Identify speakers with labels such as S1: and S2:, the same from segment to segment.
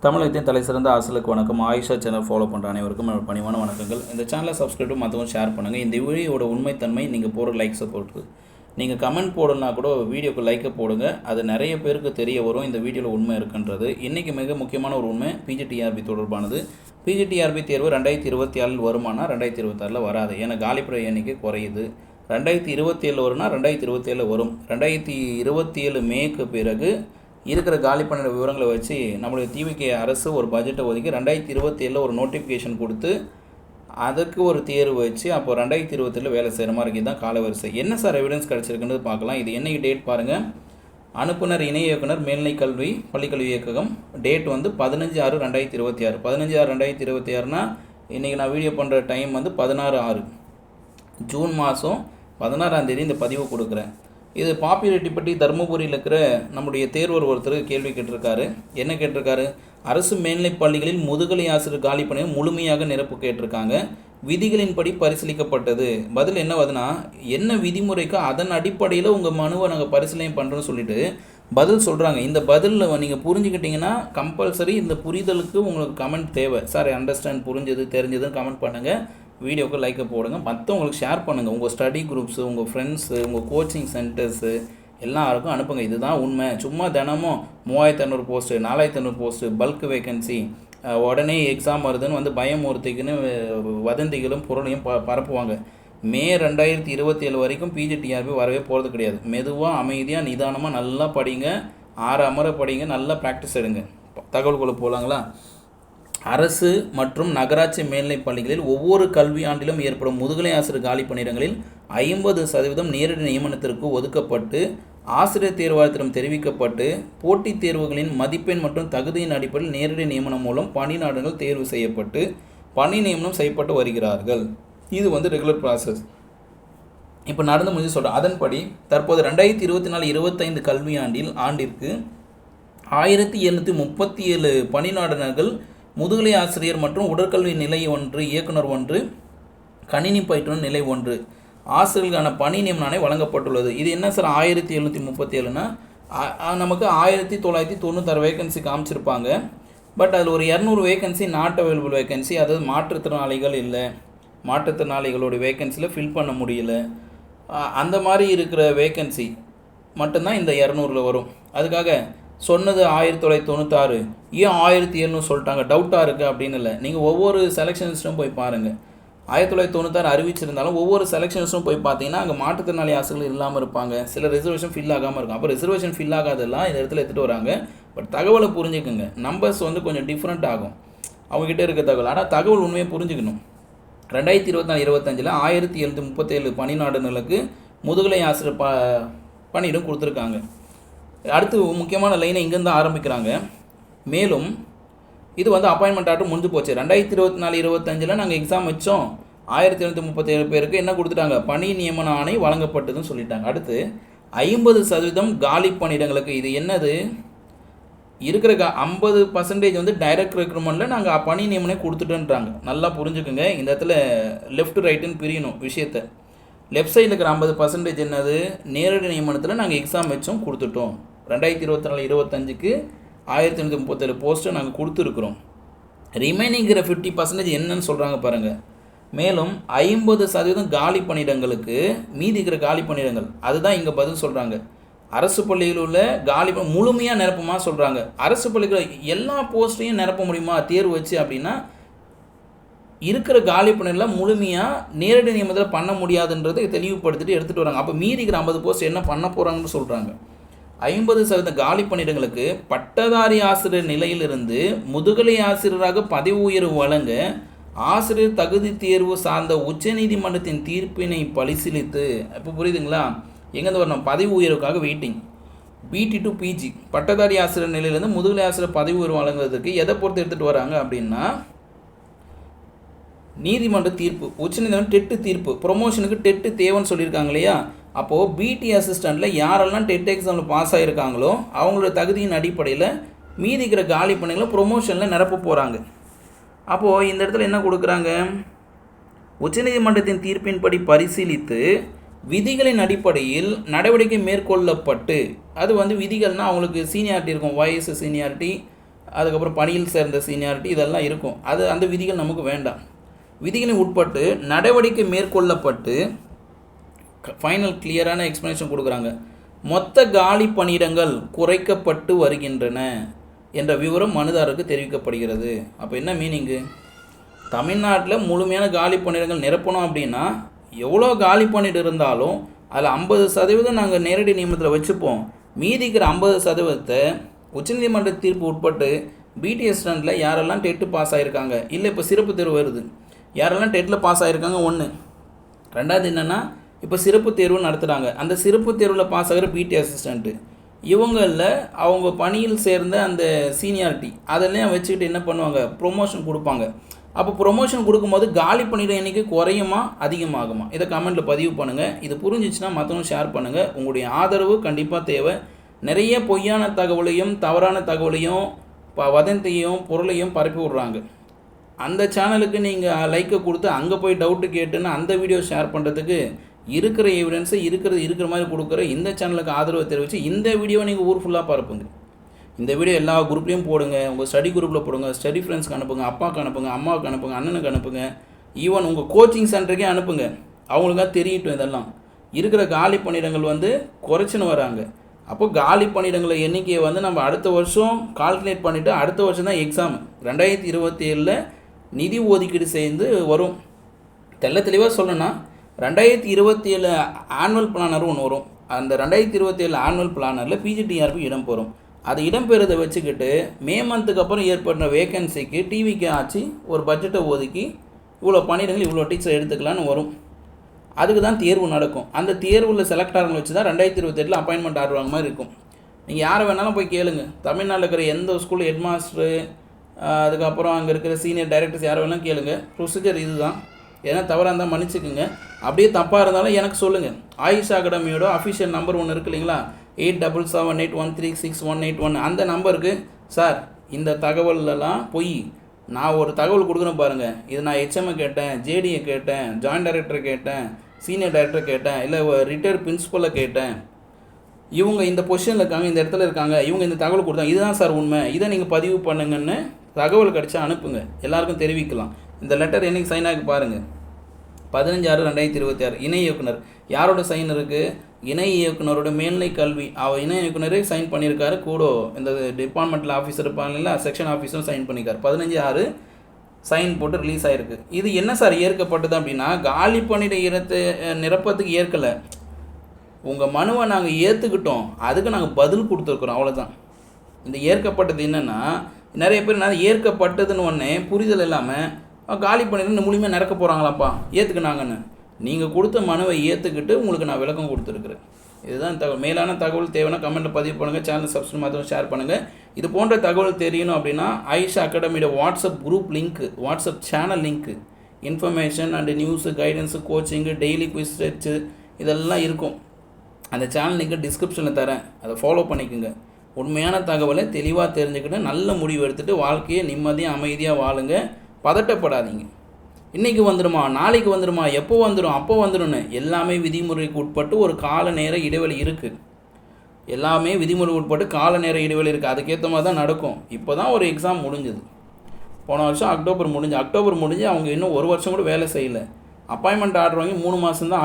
S1: தமிழகத்தின் தலை சிறந்த ஆசிரியர்களுக்கு வணக்கம். ஆயிஷா சேனல் ஃபாலோ பண்ணுற அனைவருக்கும் என்னோட பணிவான வணக்கங்கள். இந்த சேனலை சப்ஸ்கிரைப் மற்றவங்க ஷேர் பண்ணுங்கள். இந்த வீடியோட உண்மைத்தன்மை நீங்கள் போகிற லைக்ஸை பொறுத்து. நீங்கள் கமெண்ட் போடலனா கூட வீடியோக்கு லைக்கை போடுங்க. அது நிறைய பேருக்கு தெரிய வரும் இந்த வீடியோவில் உண்மை இருக்குன்றது. இன்றைக்கி மிக முக்கியமான ஒரு உண்மை பிஜிடிஆர்பி தொடர்பானது. பிஜிடிஆர்பி தேர்வு 2024 வருமானா 2026 வராது. ஏன்னா காலிப்புற எண்ணிக்கை குறையுது. 2027 வரும்னா 2027 வரும். 2027 மேக்கு பிறகு இருக்கிற காலி பண்ணிட விவரங்களை வச்சு நம்மளுடைய டிவிகே அரசு ஒரு பட்ஜெட்டை ஒதுக்கி 2027 ஒரு நோட்டிஃபிகேஷன் கொடுத்து அதுக்கு ஒரு தேர்வு வச்சு அப்போ 2027 வேலை செய்கிற மாதிரி இருக்குது. தான் காலவரிசை. என்ன சார் எவிடன்ஸ் கிடச்சிருக்குன்னு பார்க்கலாம். இது என்னைக்கு டேட் பாருங்கள். அனுப்புனர் இணை இயக்குனர் மேல்நிலை கல்வி பள்ளிக்கல்வி இயக்ககம். டேட் 15/6/2026. 15/6/2026னா இன்றைக்கி நான் வீடியோ பண்ணுற டைம் 16/6 ஜூன் மாதம் 16ஆம் தேதி இந்த பதிவு கொடுக்குறேன். இது பாப்புலாரிட்டி பற்றி தருமபுரியில் இருக்கிற நம்முடைய தேர்வர் ஒருத்தர் கேள்வி கேட்டிருக்காரு. என்ன கேட்டிருக்காரு? அரசு மேல்நிலைப் பள்ளிகளில் முதுகலை ஆசிரியர் காலி பணியை முழுமையாக நிரப்பு கேட்டிருக்காங்க. விதிகளின்படி பரிசீலிக்கப்பட்டது. பதில் என்ன வருதுன்னா, என்ன விதிமுறைக்கோ அதன் அடிப்படையில் உங்கள் மனுவை நாங்கள் பரிசீலனை பண்ணுறோன்னு சொல்லிட்டு பதில் சொல்கிறாங்க. இந்த பதிலில் நீங்கள் புரிஞ்சுக்கிட்டிங்கன்னா கம்பல்சரி இந்த புரிதலுக்கு உங்களுக்கு கமெண்ட் தேவை. சார் அண்டர்ஸ்டாண்ட் புரிஞ்சது தெரிஞ்சதுன்னு கமெண்ட் பண்ணுங்கள். வீடியோவுக்கு லைக்கை போடுங்க. மற்றவங்களுக்கு ஷேர் பண்ணுங்கள். உங்கள் ஸ்டடி குரூப்ஸு, உங்கள் ஃப்ரெண்ட்ஸு, உங்கள் கோச்சிங் சென்டர்ஸு எல்லாருக்கும் அனுப்புங்க. இதுதான் உண்மை. சும்மா தினமும் 3500 போஸ்ட்டு 4500 போஸ்ட்டு பல்க் வேக்கன்சி உடனே எக்ஸாம் வருதுன்னு பயமுறுத்திக்குன்னு வதந்திகளும் பொருளையும் பரப்புவாங்க. மே 2027 வரைக்கும் பிஜிடிஆர்பி வரவே போகிறது கிடையாது. மெதுவாக அமைதியாக நிதானமாக நல்லா படிங்க. 6 அமர படிங்க. நல்லா ப்ராக்டிஸ் எடுங்க. தகவல்களை போகலாங்களா? அரசு மற்றும் நகராட்சி மேல்நிலைப் பள்ளிகளில் ஒவ்வொரு கல்வியாண்டிலும் ஏற்படும் முதுகலை ஆசிரியர் காலி பணியிடங்களில் 50% நேரடி நியமனத்திற்கு ஒதுக்கப்பட்டு ஆசிரியர் தேர்வாளத்திடம் தெரிவிக்கப்பட்டு போட்டித் தேர்வுகளின் மதிப்பெண் மற்றும் தகுதியின் அடிப்படையில் நேரடி நியமனம் மூலம் பணியிடங்கள் தேர்வு செய்யப்பட்டு பணி நியமனம் செய்யப்பட்டு வருகிறார்கள். இது ரெகுலர் ப்ராசஸ். இப்போ நடந்து முடிஞ்சு சொல்கிறேன். அதன்படி தற்போது 2024-25 கல்வியாண்டில் ஆண்டிற்கு 1737 பணிநாடனர்கள் முதுகலை ஆசிரியர் மற்றும் உடற்கல்வி நிலை 1 இயக்குனர் 1 கணினி பயிற்றுனர் நிலை 1 ஆசிரியர்களுக்கான பணி நியமனம் வழங்கப்பட்டுள்ளது. இது என்ன சார் 1737னா நமக்கு 1996 வேகன்சி காமிச்சிருப்பாங்க. பட் அதில் ஒரு 200 வேகன்சி நாட் அவைலபிள் வேகன்சி, அதாவது மாற்றுத்திறனாளிகள் இல்லை, மாற்றுத்திறனாளிகளோட வேகன்சியில் ஃபில் பண்ண முடியல. அந்த மாதிரி இருக்கிற வேகன்சி மட்டும்தான் இந்த 200 வரும். அதுக்காக சொன்னது 1996 ஏன் 1700 சொல்லிட்டாங்க, டவுட்டாக இருக்குது அப்படின்னு இல்லை. நீங்கள் ஒவ்வொரு செலெக்ஷன்ஸ்டும் போய் பாருங்கள். 1996 அறிவிச்சிருந்தாலும் ஒவ்வொரு செலெக்ஷன்ஸும் போய் பார்த்தீங்கன்னா அங்கே மாற்றுத்திறனாளி ஆசிரியர்கள் இல்லாமல் இருப்பாங்க. சில ரிசர்வேஷன் ஃபில் ஆகாமல் இருக்கும். அப்போ ரிசர்வேஷன் ஃபில் ஆகாதெல்லாம் இந்த இடத்துல எடுத்துகிட்டு வராங்க. பட் தகவலை புரிஞ்சுக்குங்க. நம்பர்ஸ் கொஞ்சம் டிஃப்ரெண்ட் ஆகும் அவங்ககிட்ட இருக்க தகவல். ஆனால் தகவல் உண்மையை புரிஞ்சுக்கணும். 2024-25 1737 பணிநாடுகளுக்கு முதுகலை ஆசிரியர் பணியிடம் கொடுத்துருக்காங்க. அடுத்து முக்கியமான லைனை இங்கேருந்து ஆரம்பிக்கிறாங்க. மேலும் இது அப்பாயின்மெண்ட் ஆர்டர் முடிஞ்சு போச்சு. 2024-25 நாங்கள் எக்ஸாம் வச்சோம். 1737 பேருக்கு என்ன கொடுத்துட்டாங்க, பணி நியமன ஆணை வழங்கப்பட்டதுன்னு சொல்லிட்டாங்க. அடுத்து 50% காலி பணியிடங்களுக்கு இது என்னது இருக்கிற 50% டைரக்ட் ரெக்ரூட்மெண்ட்டில் நாங்கள் பணி நியமனம் கொடுத்துட்டோன்றாங்க. நல்லா புரிஞ்சுக்குங்க. இந்த இடத்துல லெஃப்ட் ரைட்டுன்னு பிரியணும் விஷயத்தை. லெஃப்ட் சைடில் இருக்கிற 50% என்னது, நேரடி நியமனத்தில் நாங்கள் எக்ஸாம் வச்சோம் கொடுத்துட்டோம். 2024-25க்கு 1737 போஸ்ட்டு நாங்கள் கொடுத்துருக்குறோம். ரிமைனிங்கிற 50% என்னன்னு சொல்கிறாங்க பாருங்கள். மேலும் 50% காலி பணியிடங்களுக்கு மீதி இருக்கிற காலி பணியிடங்கள் அதுதான் இங்கே பதில் சொல்கிறாங்க. அரசு பள்ளியில் உள்ள காலி முழுமையாக நிரப்புமா சொல்கிறாங்க. அரசு பள்ளிகள் எல்லா போஸ்ட்டையும் நிரப்ப முடியுமா தேர்வு வச்சு அப்படின்னா இருக்கிற காலி பணியில் முழுமையாக நேரடி நியமனத்தில் பண்ண முடியாதுன்றதை தெளிவுபடுத்திட்டு எடுத்துகிட்டு வராங்க. அப்போ மீதிக்கிற 50 போஸ்ட் என்ன பண்ண போகிறாங்கன்னு சொல்கிறாங்க. 50% காலி பணியிடங்களுக்கு பட்டதாரி ஆசிரியர் நிலையிலிருந்து முதுகலை ஆசிரியராக பதவி உயர்வு வழங்க ஆசிரியர் தகுதி தேர்வு சார்ந்த உச்சநீதிமன்றத்தின் தீர்ப்பினை பரிசீலித்து, இப்போ புரியுதுங்களா, எங்கேருந்து வரணும், பதவி உயர்வுக்காக வெயிட்டிங். பிடி டு பிஜி பட்டதாரி ஆசிரியர் நிலையிலேருந்து முதுகலை ஆசிரியர் பதவி உயர்வு வழங்குவதற்கு எதை பொறுத்து எடுத்துகிட்டு வராங்க அப்படின்னா நீதிமன்ற தீர்ப்பு, உச்சநீதிமன்றம் டெட்டு தீர்ப்பு. ப்ரொமோஷனுக்கு டெட்டு தேவைன்னு சொல்லியிருக்காங்க இல்லையா. அப்போது பிடி அசிஸ்டண்ட்டில் யாரெல்லாம் டெட் எக்ஸாமில் பாஸ் ஆகிருக்காங்களோ அவங்களோட தகுதியின் அடிப்படையில் மீதிக்கிற காலி பணிகளை ப்ரொமோஷனில் நிரப்ப போகிறாங்க. அப்போது இந்த இடத்துல என்ன கொடுக்குறாங்க, உச்சநீதிமன்றத்தின் தீர்ப்பின்படி பரிசீலித்து விதிகளின் அடிப்படையில் நடவடிக்கை மேற்கொள்ளப்பட்டு, அது விதிகள்னால் அவங்களுக்கு சீனியாரிட்டி இருக்கும், வயசு சீனியாரிட்டி, அதுக்கப்புறம் பணியில் சேர்ந்த சீனியாரிட்டி இதெல்லாம் இருக்கும். அந்த விதிகள் நமக்கு வேண்டாம். விதிகளின் உட்பட்டு நடவடிக்கை மேற்கொள்ளப்பட்டு ஃபைனல் கிளியரான எக்ஸ்ப்ளனேஷன் கொடுக்குறாங்க. மொத்த காலி பணியிடங்கள் குறைக்கப்பட்டு வருகின்றன என்ற விவரம் மனுதாரருக்கு தெரிவிக்கப்படுகிறது. அப்போ என்ன மீனிங்கு? தமிழ்நாட்டில் முழுமையான காலி பணியிடங்கள் நிரப்பணும் அப்படின்னா எவ்வளோ காலி பணியிடம் இருந்தாலும் அதில் 50% நாங்கள் நேரடி நியமனத்தில் வச்சுப்போம். மீதிக்கிற 50% உச்சநீதிமன்ற தீர்ப்பு உட்பட்டு பிடிஎஸ் ஸ்டாண்டில் யாரெல்லாம் டெட்டு பாஸ் ஆகிருக்காங்க, இல்லை இப்போ சிறப்பு தேர்வு வருது, யாரெல்லாம் டெட்டில் பாஸ் ஆகிருக்காங்க ஒன்று. ரெண்டாவது என்னென்னா, இப்போ சிறப்பு தேர்வு நடத்துகிறாங்க. அந்த சிறப்பு தேர்வில் பாஸ் ஆகிற பிடி அசிஸ்டண்ட்டு இவங்களில் அவங்க பணியில் சேர்ந்த அந்த சீனியாரிட்டி அதெல்லாம் வச்சுக்கிட்டு என்ன பண்ணுவாங்க, ப்ரொமோஷன் கொடுப்பாங்க. அப்போ ப்ரொமோஷன் கொடுக்கும்போது காலி பணியிடம் எண்ணிக்கை குறையுமா அதிகமாகுமா? இதை கமெண்ட்டில் பதிவு பண்ணுங்கள். இது புரிஞ்சிச்சுன்னா மற்றவங்க ஷேர் பண்ணுங்கள். உங்களுடைய ஆதரவு கண்டிப்பாக தேவை. நிறைய பொய்யான தகவலையும் தவறான தகவலையும் வதந்தியையும் பொருளையும் பரப்பி விட்றாங்க. அந்த சேனலுக்கு நீங்கள் லைக்கை கொடுத்து அங்கே போய் டவுட்டு கேட்டுன்னு அந்த வீடியோ ஷேர் பண்ணுறதுக்கு இருக்கிற எவிடன்ஸை இருக்கிற மாதிரி கொடுக்குற இந்த சேனலுக்கு ஆதரவு தெரிவித்து இந்த வீடியோவை நீங்கள் ஊர் ஃபுல்லாக பரப்புங்க. இந்த வீடியோ எல்லா குரூப்லேயும் போடுங்க. உங்கள் ஸ்டடி குரூப்பில் போடுங்க, ஸ்டடி ஃப்ரெண்ட்ஸ்க்கு அனுப்புங்க, அப்பாவுக்கு அனுப்புங்க, அம்மாவுக்கு அனுப்புங்க, அண்ணனுக்கு அனுப்புங்க, ஈவன் உங்கள் கோச்சிங் சென்டருக்கே அனுப்புங்க. அவங்களுக்காக தெரியட்டும். இதெல்லாம் இருக்கிற காலி பணியிடங்கள் குறைச்சின்னு வராங்க. அப்போ காலி பணியிடங்களை எண்ணிக்கையை நம்ம அடுத்த வருஷம் கால்குலேட் பண்ணிவிட்டு அடுத்த வருஷம் தான் எக்ஸாம் 2027 நிதி ஒதுக்கீடு செய்து வரும். தெளிவாக சொல்லணும்னா 2027 ஆனுவல் பிளானர் ஒன்று வரும். அந்த 2027 ஆனுவல் பிளானரில் பிஜிடிஆர்பி இடம் பெறும். அது இடம்பெறதை வச்சுக்கிட்டு மே மந்த்துக்கு அப்புறம் ஏற்படுற வேகன்சிக்கு டிவிக்கு ஆச்சு ஒரு பட்ஜெட்டை ஒதுக்கி இவ்வளோ பணியிடங்கள் இவ்வளோ டீச்சர் எடுத்துக்கலான்னு வரும். அதுக்கு தான் தேர்வு நடக்கும். அந்த தேர்வில் செலக்ட் ஆகிறவங்க வச்சு தான் 2028 அப்பாயின்மெண்ட் ஆர்டர் வாங்க மாதிரி இருக்கும். நீங்கள் யாரை வேணாலும் போய் கேளுங்க. தமிழ்நாட்டில் இருக்கிற எந்த ஸ்கூல் ஹெட் மாஸ்டரு, அதுக்கப்புறம் அங்கே இருக்கிற சீனியர் டைரக்டர்ஸ் யாரை வேணாலும் கேளுங்க. ப்ரொசீஜர் இது தான். ஏன்னா தவறாக இருந்தால் மன்னிச்சுக்குங்க. அப்படியே தப்பாக இருந்தாலும் எனக்கு சொல்லுங்கள். ஆயுஷ் அகாடமியோட அஃபிஷியல் நம்பர் ஒன்று இருக்குது இல்லைங்களா, 8778136181 அந்த நம்பருக்கு சார் இந்த தகவலெல்லாம் போய் நான் ஒரு தகவல் கொடுக்குறேன் பாருங்கள், இது நான் ஹெச்எம்ஐ கேட்டேன், ஜேடியை கேட்டேன், ஜாயின்ட் டைரக்டரை கேட்டேன், சீனியர் டைரக்டரை கேட்டேன், இல்லை ரிட்டையர்ட் பிரின்சிபலை கேட்டேன், இவங்க இந்த பொசிஷனில் இருக்காங்க, இந்த இடத்துல இருக்காங்க, இவங்க இந்த தகவல் கொடுத்தாங்க, இதுதான் சார் உண்மை, இதை நீங்கள் பதிவு பண்ணுங்கன்னு தகவல் கிடச்சா அனுப்புங்க. எல்லாருக்கும் தெரிவிக்கலாம். இந்த லெட்டர் என்னைக்கு சைன் ஆகி பாருங்கள், 15/6/2026. இணை இயக்குனர் யாரோட சைன் இருக்குது? இணை இயக்குனரோட மேல்நிலை கல்வி இணை இயக்குனரே சைன் பண்ணியிருக்காரு. கூட இந்த டிபார்ட்மெண்ட்டில் ஆஃபீஸர் இருப்பாங்கல்ல, செக்ஷன் ஆஃபீஸரும் சைன் பண்ணியிருக்காரு. 15/6 சைன் போட்டு ரிலீஸ் ஆகிருக்கு. இது என்ன சார் ஏற்கப்பட்டது அப்படின்னா, காலி பணியிட நிரப்பத்துக்கு ஏற்கலை, உங்கள் மனுவை நாங்கள் ஏற்றுக்கிட்டோம், அதுக்கு நாங்கள் பதில் கொடுத்துருக்குறோம், அவ்வளோதான். இந்த ஏற்கப்பட்டது என்னென்னா, நிறைய பேர் நான் ஏற்கப்பட்டதுன்னு ஒன்று புரிதல் இல்லாமல் காலி பணியிட முழுமையாக நிரக்க போகிறாங்களாப்பா ஏற்றுக்கினாங்கன்னு. நீங்கள் கொடுத்த மனுவை ஏற்றுக்கிட்டு உங்களுக்கு நான் விளக்கம் கொடுத்துருக்குறேன். இதுதான் தகவல். மேலான தகவல் தேவைன்னா கமெண்ட்டில் பதிவு பண்ணுங்கள். சேனல் சப்ஸ்கிரைப் மாத்திரம் ஷேர் பண்ணுங்கள். இது போன்ற தகவல் தெரியணும் அப்படின்னா ஆயுஷ் அகாடமியோட WhatsApp group link, WhatsApp channel link, information and news, guidance, coaching, daily quiz test இதெல்லாம் இருக்கும். அந்த சேனல் லிங்க்கு டிஸ்கிரிப்ஷனில் தரேன், அதை ஃபாலோ பண்ணிக்கோங்க. உண்மையான தகவலை தெளிவாக தெரிஞ்சுக்கிட்டு நல்ல முடிவு எடுத்துகிட்டு வாழ்க்கையை நிம்மதியாக அமைதியாக வாழுங்க. பதட்டப்படாதீங்க. இன்றைக்கி வந்துடுமா, நாளைக்கு வந்துடுமா, எப்போ வந்துடும், அப்போ வந்துடும்னு எல்லாமே விதிமுறைக்கு உட்பட்டு ஒரு கால நேர இடைவெளி இருக்குது. எல்லாமே விதிமுறைக்கு உட்பட்டு கால நேர இடைவெளி இருக்குது. அதுக்கேற்ற மாதிரி தான் நடக்கும். இப்போ தான் ஒரு எக்ஸாம் முடிஞ்சுது. போன வருஷம் அக்டோபர் முடிஞ்சு அவங்க இன்னும் ஒரு வருஷம் கூட வேலை செய்யலை. அப்பாயின்மெண்ட் ஆர்டர் வாங்கி 3 மாதம் தான்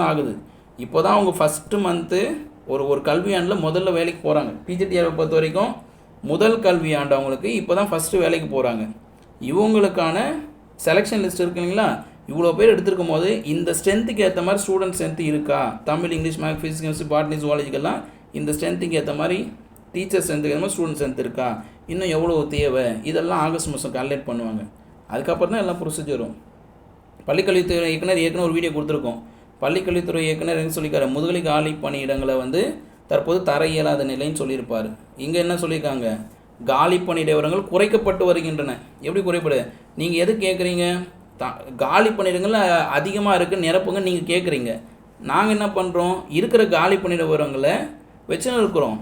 S1: ஆகுது. இப்போ தான் அவங்க ஃபஸ்ட்டு மந்த்து ஒரு கல்வி ஆண்டில் முதல்ல வேலைக்கு போகிறாங்க. பிஜிடிஆரை பொறுத்த வரைக்கும் முதல் கல்வி ஆண்டு அவங்களுக்கு இப்போ தான் ஃபஸ்ட்டு வேலைக்கு போகிறாங்க. இவங்களுக்கான செலெக்ஷன் லிஸ்ட் இருக்கு இல்லைங்களா, இவ்வளோ பேர் எடுத்துருக்கும் போது இந்த ஸ்ட்ரென்த்துக்கு ஏற்ற மாதிரி ஸ்டூடெண்ட் ஸ்ட்ரென்த்து இருக்கா, Tamil, English, maths, physics, chemistry, botany, ஜுவாலஜிக்கெல்லாம் இந்த ஸ்ட்ரென்த்துக்கு ஏற்ற மாதிரி டீச்சர் ஸ்ட்ரென்த்துக்கு ஏற்ற மாதிரி ஸ்டூடெண்ட் ஸ்ட்ரென்த் இருக்கா, இன்னும் எவ்வளோ தேவை, இதெல்லாம் ஆகஸ்ட் மாதம் கால்குலேட் பண்ணுவாங்க. அதுக்கப்புறம் தான் எல்லாம் ப்ரொசீஜரும். பள்ளிக்கல்வித்துறை இயக்குனர் ஏற்கனவே ஒரு வீடியோ கொடுத்துருக்கோம். பள்ளிக்கல்வித்துறை இயக்குனர் என்ன சொல்லியிருக்காரு, முதுகலை காலி பணியிடங்களை தற்போது தர இயலாத நிலைன்னு சொல்லியிருப்பார். இங்கே என்ன சொல்லியிருக்காங்க, காலி பணியிடங்கள் குறைக்கப்பட்டு வருகின்றன. எப்படி குறைப்படு, நீங்கள் எது கேட்குறீங்க, காலி பணியிடங்கள் அதிகமாக இருக்குது நிரப்புங்க நீங்கள் கேட்குறீங்க. நாங்கள் என்ன பண்ணுறோம், இருக்கிற காலி பணியிட விவரங்களை வச்சுன்னு இருக்கிறோம்.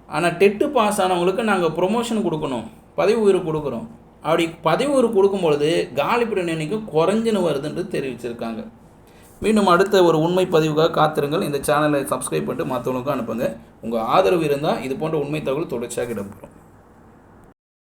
S1: ஆனால் டெட்டு பாஸ் ஆனவங்களுக்கு நாங்கள் ப்ரொமோஷன் கொடுக்கணும், பதவி உயர்வு கொடுக்குறோம். அப்படி பதவி உயர்வு கொடுக்கும்பொழுது காலி பணியிட எண்ணிக்கை குறைஞ்சின்னு வருதுன்றது தெரிவிச்சிருக்காங்க. மீண்டும் அடுத்த ஒரு உண்மை பதிவுக்காக காத்திருங்கள். இந்த சேனலை சப்ஸ்கிரைப் பண்ணிட்டு மற்றவங்களுக்கும் அனுப்புங்க. உங்கள் ஆதரவு இருந்தால் இது போன்ற உண்மை தகவல் தொடர்ச்சியாக இடம்பெறும்.